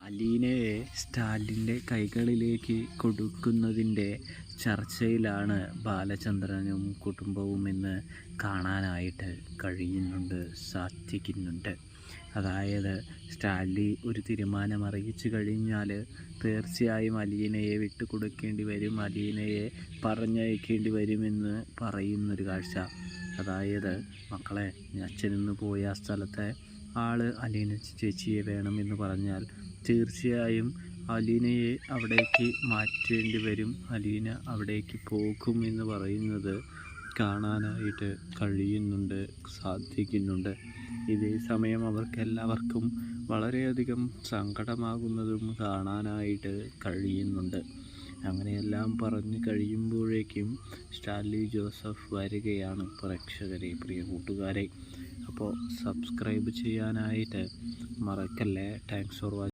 അലീനയെ സ്റ്റാലിൻ്റെ കൈകളിലേക്ക് കൊടുക്കുന്നതിൻ്റെ ചർച്ചയിലാണ് ബാലചന്ദ്രനും കുടുംബവും എന്ന് കാണാനായിട്ട് സാധിക്കുന്നുണ്ട്. അതായത് സ്റ്റാൻലി ഒരു തീരുമാനം അറിയിച്ചു കഴിഞ്ഞാൽ തീർച്ചയായും അലീനയെ വിട്ടുകൊടുക്കേണ്ടി വരും, അലീനയെ പറഞ്ഞയക്കേണ്ടി വരുമെന്ന് പറയുന്നൊരു കാഴ്ച. അതായത് മക്കളെ, അച്ഛനിന്ന് പോയ ആ സ്ഥലത്തെ അലീന ചേച്ചിയെ വേണമെന്ന് പറഞ്ഞാൽ തീർച്ചയായും അലീനയെ അവിടേക്ക് മാറ്റേണ്ടി വരും, അലീന അവിടേക്ക് പോകും എന്ന് പറയുന്നത് കാണാനായിട്ട് സാധിക്കുന്നുണ്ട്. ഇതേ സമയം അവർക്കെല്ലാവർക്കും വളരെയധികം സങ്കടമാകുന്നതും കാണാനായിട്ട് കഴിയുന്നുണ്ട്. അങ്ങനെയെല്ലാം പറഞ്ഞു കഴിയുമ്പോഴേക്കും സ്റ്റാൻലി ജോസഫ് വരികയാണ് പ്രേക്ഷകരെ, പ്രിയ കൂട്ടുകാരെ. അപ്പോൾ സബ്സ്ക്രൈബ് ചെയ്യാനായിട്ട് മറക്കല്ലേ. Thanks for watching.